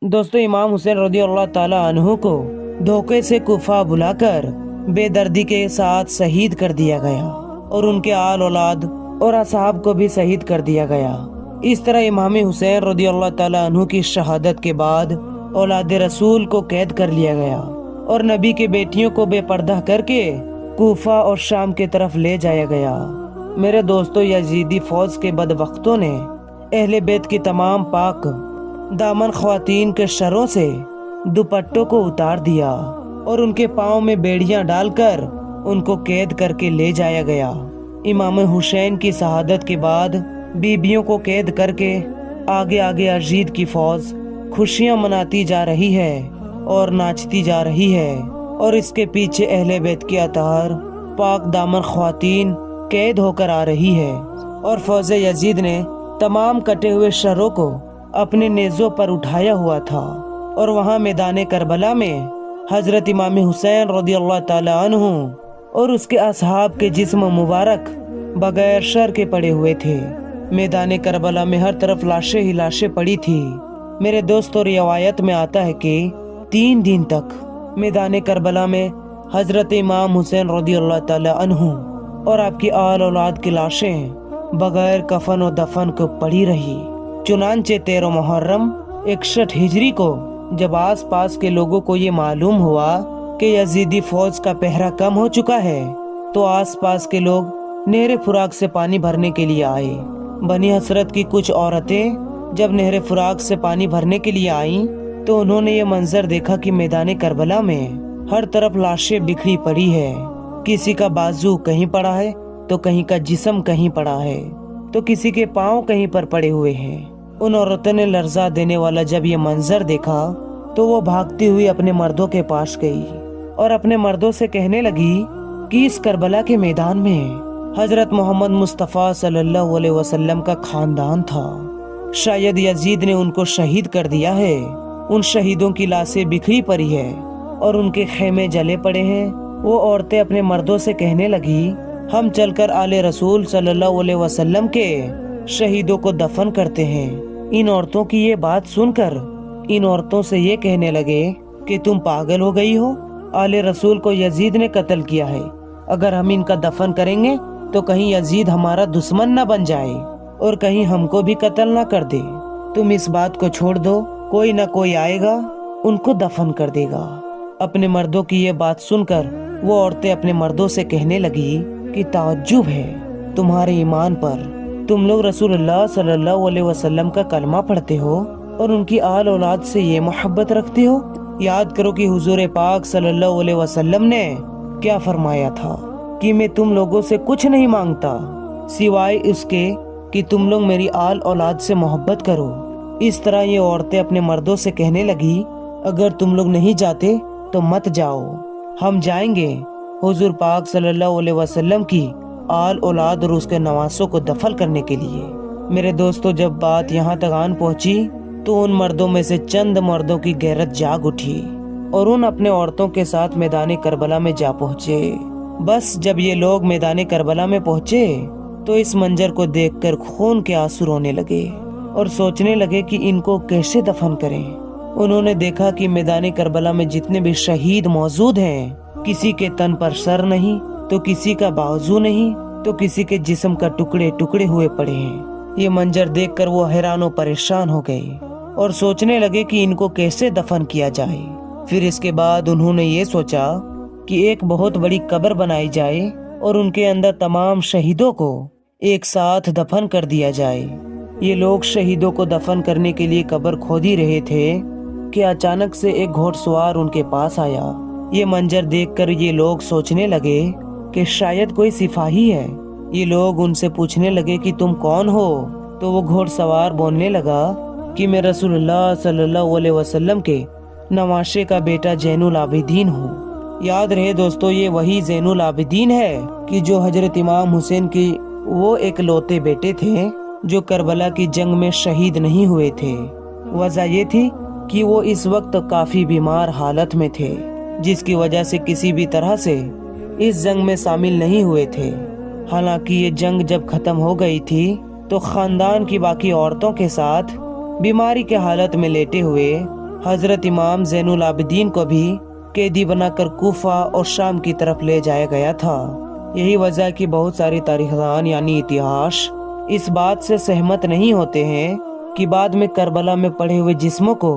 दोस्तों, इमाम हुसैन रज़ी अल्लाह ताला अन्हु को धोखे से कुफा बुलाकर बेदर्दी के साथ शहीद कर दिया गया और उनके आल औलाद और असहाब को भी शहीद कर दिया गया। इस तरह इमाम हुसैन रज़ी अल्लाह ताला अन्हु की शहादत के बाद औलाद रसूल को कैद कर लिया गया और नबी के बेटियों को बेपर्दा करके कूफा और शाम की तरफ ले जाया गया। मेरे दोस्तों, यजीदी फौज के बदबख्तों ने अहले बैत की तमाम पाक दामन ख्वातीन के शरों से दुपट्टों को उतार दिया और उनके पाँव में बेड़ियां डालकर उनको कैद करके ले जाया गया। इमाम हुसैन की शहादत के बाद बीबियों को कैद करके आगे आगे यजीद की फौज खुशियां मनाती जा रही है और नाचती जा रही है और इसके पीछे अहले बैत की अतार पाक दामन ख्वातीन कैद होकर आ रही है और फौज यजीद ने तमाम कटे हुए शरों को अपने नेज़ों पर उठाया हुआ था और वहाँ मैदान करबला में हजरत इमाम हुसैन रज़ी अल्लाह ताला अन्हु और उसके असहाब के जिस्म मुबारक बगैर शर के पड़े हुए थे। मैदान करबला में हर तरफ लाशें ही लाशें पड़ी थी। मेरे दोस्तों, रिवायत में आता है कि 3 दिन तक मैदान करबला में हजरत इमाम हुसैन रज़ी अल्लाह ताला अन्हु और आपकी आल औलाद की लाशें बगैर कफन और दफन को पड़ी रही। चुनांचे 13 मुहर्रम 61 हिजरी को जब आस पास के लोगों को ये मालूम हुआ कि यजीदी फौज का पहरा कम हो चुका है तो आस पास के लोग नहर फुराक से पानी भरने के लिए आए। बनी हसरत की कुछ औरतें जब नहर फुराक से पानी भरने के लिए आईं तो उन्होंने ये मंजर देखा कि मैदान करबला में हर तरफ लाशें बिखरी पड़ी है। किसी का बाजू कहीं पड़ा है तो कहीं का जिस्म कहीं पड़ा है तो किसी के पाँव कहीं पर पड़े हुए हैं। उन औरतों ने लर्जा देने वाला जब ये मंजर देखा तो वो भागती हुई अपने मर्दों के पास गई और अपने मर्दों से कहने लगी कि इस करबला के मैदान में हजरत मोहम्मद मुस्तफ़ा सल्लल्लाहु अलैहि वसल्लम का खानदान था। शायद यजीद ने उनको शहीद कर दिया है। उन शहीदों की लाशें बिखरी पड़ी है और उनके खेमे जले पड़े हैं। वो औरतें अपने मर्दों से कहने लगी, हम चलकर आले रसूल सल्लल्लाहु अलैहि वसल्लम के शहीदों को दफन करते हैं। इन औरतों की ये बात सुनकर इन औरतों से ये कहने लगे कि तुम पागल हो गई हो, आले रसूल को यजीद ने कत्ल किया है। अगर हम इनका दफन करेंगे तो कहीं यजीद हमारा दुश्मन न बन जाए और कहीं हमको भी कत्ल न कर दे। तुम इस बात को छोड़ दो, कोई न कोई आएगा उनको दफन कर देगा। अपने मर्दों की ये बात सुनकर वो औरतें अपने मर्दों से कहने लगी कि ताज्जुब है तुम्हारे ईमान पर, तुम लोग रसूलुल्लाह सल्लल्लाहु अलैहि वसल्लम का कलमा पढ़ते हो और उनकी आल औलाद से ये मोहब्बत रखते हो। याद करो कि हुजूर पाक सल्लल्लाहु अलैहि वसल्लम ने क्या फरमाया था कि मैं तुम लोगों से कुछ नहीं मांगता सिवाय इसके कि तुम लोग मेरी आल औलाद से मोहब्बत करो। इस तरह ये औरतें अपने मर्दों से कहने लगी, अगर तुम लोग नहीं जाते तो मत जाओ, हम जाएंगे हुजूर पाक सल्लल्लाहु अलैहि वसल्लम की आल औलाद और उसके नवासों को दफन करने के लिए। मेरे दोस्तों, जब बात यहाँ तक आन पहुँची तो उन मर्दों में से चंद मर्दों की गैरत जाग उठी और उन अपने औरतों के साथ मैदान करबला में जा पहुँचे। बस जब ये लोग मैदान करबला में पहुँचे तो इस मंजर को देखकर खून के आंसू रोने लगे और सोचने लगे कि इनको कैसे दफन करें। उन्होंने देखा कि मैदान करबला में जितने भी शहीद मौजूद हैं, किसी के तन पर सर नहीं तो किसी का बाजू नहीं तो किसी के जिस्म का टुकड़े टुकड़े हुए पड़े हैं। ये मंजर देखकर वो हैरान और परेशान हो गए और सोचने लगे कि इनको कैसे दफन किया जाए। फिर इसके बाद उन्होंने ये सोचा कि एक बहुत बड़ी कब्र बनाई जाए और उनके अंदर तमाम शहीदों को एक साथ दफन कर दिया जाए। ये लोग शहीदों को दफन करने के लिए कब्र खोद ही रहे थे कि अचानक से एक घोड़सवार उनके पास आया। ये मंजर देखकर ये लोग सोचने लगे कि शायद कोई सिपाही है। ये लोग उनसे पूछने लगे कि तुम कौन हो? तो वो घोड़सवार बोलने लगा कि मैं रसूलुल्लाह सल्लल्लाहु अलैहि वसल्लम के नवाशे का बेटा ज़ैनुल आबिदीन हूँ। याद रहे दोस्तों, ये वही ज़ैनुल आबिदीन है कि जो हजरत इमाम हुसैन के वो एक लौते बेटे थे जो करबला की जंग में शहीद नहीं हुए थे। वजह ये थी कि वो इस वक्त काफी बीमार हालत में थे, जिसकी वजह से किसी भी तरह से इस जंग में शामिल नहीं हुए थे। हालांकि ये जंग जब खत्म हो गई थी तो खानदान की बाकी औरतों के साथ बीमारी के हालत में लेटे हुए हजरत इमाम ज़ैनुल आबिदीन को भी कैदी बनाकर कूफा और शाम की तरफ ले जाया गया था। यही वजह कि बहुत सारी तारीखदान यानी इतिहास इस बात से सहमत नहीं होते हैं कि बाद में करबला में पड़े हुए जिस्मों को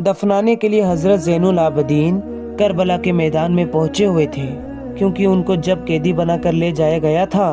दफनाने के लिए हजरत ज़ैनुल आबिदीन करबला के मैदान में पहुंचे हुए थे, क्योंकि उनको जब कैदी बनाकर ले जाया गया था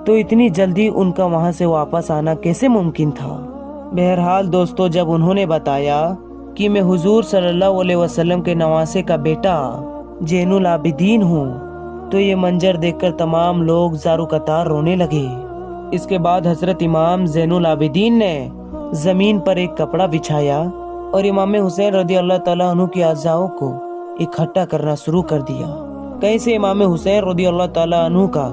तो इतनी जल्दी उनका वहां से वापस आना कैसे मुमकिन था। बहरहाल दोस्तों, जब उन्होंने बताया कि मैं हुजूर सल्लल्लाहु अलैहि वसल्लम के नवासे का बेटा ज़ैनुल आबिदीन हूँ, तो ये मंजर देखकर तमाम लोग ज़ारू कतार रोने लगे। इसके बाद हजरत इमाम ज़ैनुल आबिदीन ने जमीन पर एक कपड़ा बिछाया और इमाम हुसैन रदी अल्लाह ताला अन्हु की अज़ाओं को इकट्ठा करना शुरू कर दिया। कहीं से इमाम हुसैन रदी अल्लाह ताला अन्हु का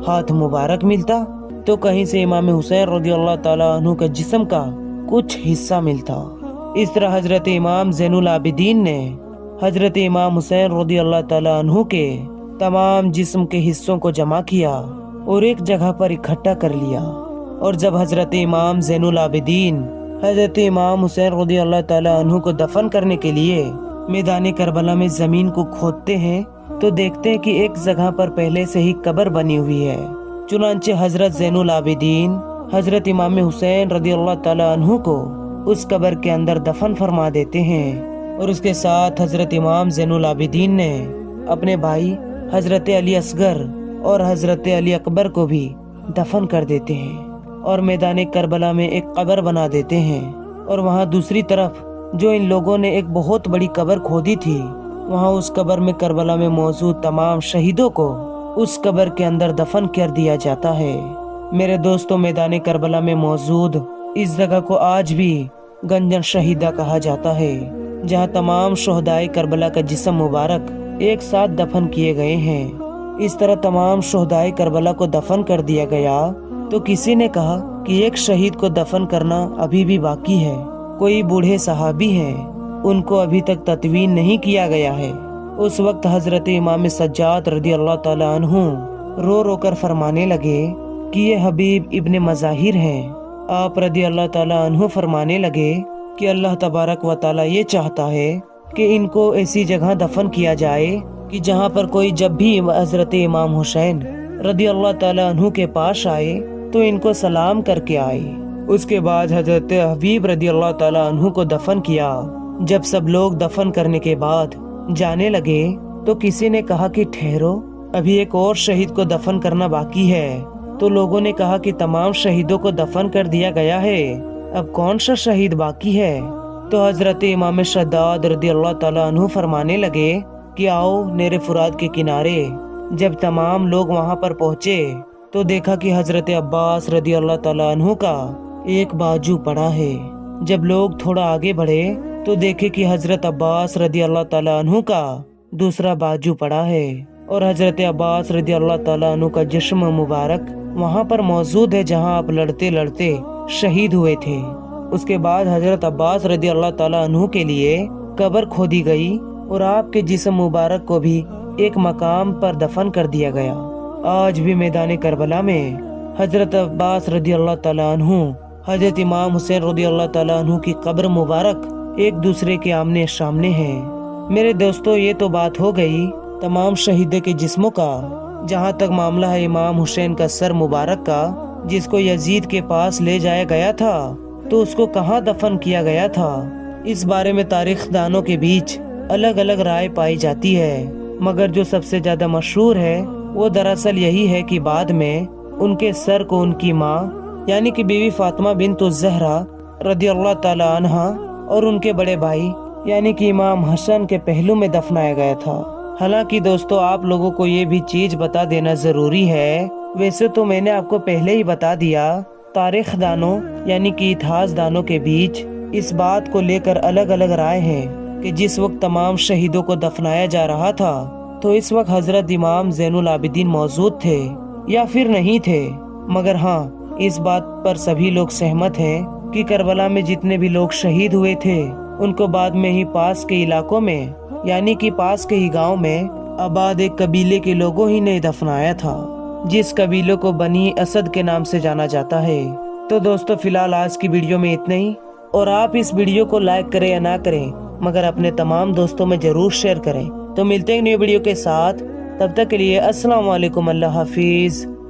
हाथ मुबारक मिलता तो कहीं से इमाम हुसैन रदी अल्लाह ताला अन्हु का जिस्म का कुछ हिस्सा मिलता। इस तरह हजरत इमाम ज़ैनुल आबिदीन ने हजरत इमाम हुसैन रदी अल्लाह ताला अन्हु के तमाम जिस्म के हिस्सों को जमा किया और एक जगह पर इकट्ठा कर लिया। और जब हजरत इमाम ज़ैनुल आबिदीन हजरत इमाम हुसैन रज़ी अल्लाह ताला अन्हु को दफन करने के लिए मैदान करबला में जमीन को खोदते हैं तो देखते हैं कि एक जगह पर पहले से ही कब्र बनी हुई है। चुनांचे हजरत ज़ैनुल आबिदीन हजरत इमाम हुसैन रज़ी अल्लाह ताला अन्हु को उस कब्र के अंदर दफन फरमा देते हैं और उसके साथ हजरत इमाम ज़ैनुल आबिदीन ने अपने भाई हजरत अली असगर और हजरत अली अकबर को भी दफन कर देते हैं और मैदान करबला में एक कब्र बना देते हैं। और वहाँ दूसरी तरफ जो इन लोगों ने एक बहुत बड़ी कब्र खोदी थी, वहाँ उस कब्र में करबला में मौजूद तमाम शहीदों को उस कब्र के अंदर दफन कर दिया जाता है। मेरे दोस्तों, मैदान करबला में मौजूद इस जगह को आज भी गंजन शहीदा कहा जाता है, जहाँ तमाम शोहदाए करबला का जिस्म मुबारक एक साथ दफन किए गए हैं। इस तरह तमाम शोहदाए करबला को दफन कर दिया गया तो किसी ने कहा कि एक शहीद को दफन करना अभी भी बाकी है। कोई बूढ़े सहाबी हैं, उनको अभी तक तदवीन नहीं किया गया है। उस वक्त हजरत इमाम सज्जाद रदी अल्लाह ताला अन्हु रो रो कर फरमाने लगे कि ये हबीब इब्ने मज़ाहिर हैं। आप रदी अल्लाह ताला अन्हु फरमाने लगे कि अल्लाह तबारक व ताला ये चाहता है कि इनको ऐसी जगह दफन किया जाए कि जहाँ पर कोई जब भी हजरत इमाम हुसैन रदी अल्लाह ताला अन्हु के पास आए तो इनको सलाम करके आए। उसके बाद हजरत हबीब रदी अल्लाह ताला अन्हु को दफन किया। जब सब लोग दफन करने के बाद जाने लगे तो किसी ने कहा कि ठहरो, अभी एक और शहीद को दफन करना बाकी है। तो लोगों ने कहा कि तमाम शहीदों को दफन कर दिया गया है, अब कौन सा शहीद बाकी है। तो हजरत इमाम शद्दाद रदी अल्लाह ताला अन्हु फरमाने लगे कि आओ नेरे फुरात के किनारे। जब तमाम लोग वहां पर पहुंचे तो देखा कि हजरत अब्बास रदी अल्लाह ताला अन्हु का एक बाजू पड़ा है। जब लोग थोड़ा आगे बढ़े तो देखे कि हजरत अब्बास रदी अल्लाह ताला अन्हु का दूसरा बाजू पड़ा है और हजरत अब्बास रदी अल्लाह ताला अन्हु का जिस्म मुबारक वहां पर मौजूद है जहां आप लड़ते लड़ते शहीद हुए थे। उसके बाद हजरत अब्बास रदी अल्लाह ताला अन्हु के लिए कब्र खोदी गई और आपके जिस्म मुबारक को भी एक मकाम पर दफन कर दिया गया। आज भी मैदान करबला में हजरत अब्बास रदी अल्लाह ताला अन्हु हजरत इमाम हुसैन रदी अल्लाह ताला अन्हु की कब्र मुबारक एक दूसरे के आमने सामने हैं। मेरे दोस्तों, ये तो बात हो गई तमाम शहीदों के जिस्मों का। जहाँ तक मामला है इमाम हुसैन का सर मुबारक का, जिसको यजीद के पास ले जाया गया था, तो उसको कहाँ दफन किया गया था, इस बारे में तारीख दानों के बीच अलग अलग राय पाई जाती है। मगर जो सबसे ज्यादा मशहूर है वो दरअसल यही है कि बाद में उनके सर को उनकी माँ यानी कि बीवी फातिमा बिन्त ज़हरा रदी अल्लाह ताला अन्हा और उनके बड़े भाई यानी कि इमाम हसन के पहलू में दफनाया गया था। हालांकि दोस्तों, आप लोगों को ये भी चीज बता देना जरूरी है, वैसे तो मैंने आपको पहले ही बता दिया, तारीख दानों यानी कि इतिहास दानों के बीच इस बात को लेकर अलग अलग राय है कि जिस वक्त तमाम शहीदों को दफनाया जा रहा था तो इस वक्त हजरत इमाम ज़ैनुल आबिदीन मौजूद थे या फिर नहीं थे। मगर हाँ, इस बात पर सभी लोग सहमत हैं कि करबला में जितने भी लोग शहीद हुए थे उनको बाद में ही पास के इलाकों में यानी कि पास के ही गांव में आबाद एक कबीले के लोगों ही ने दफनाया था, जिस कबीले को बनी असद के नाम से जाना जाता है। तो दोस्तों, फिलहाल आज की वीडियो में इतना ही, और आप इस वीडियो को लाइक करें या ना करें مگر اپنے تمام دوستوں میں ضرور شیئر کریں۔ تو ملتے ہیں نیو ویڈیو کے ساتھ، تب تک کے لیے السلام علیکم، اللہ حافظ۔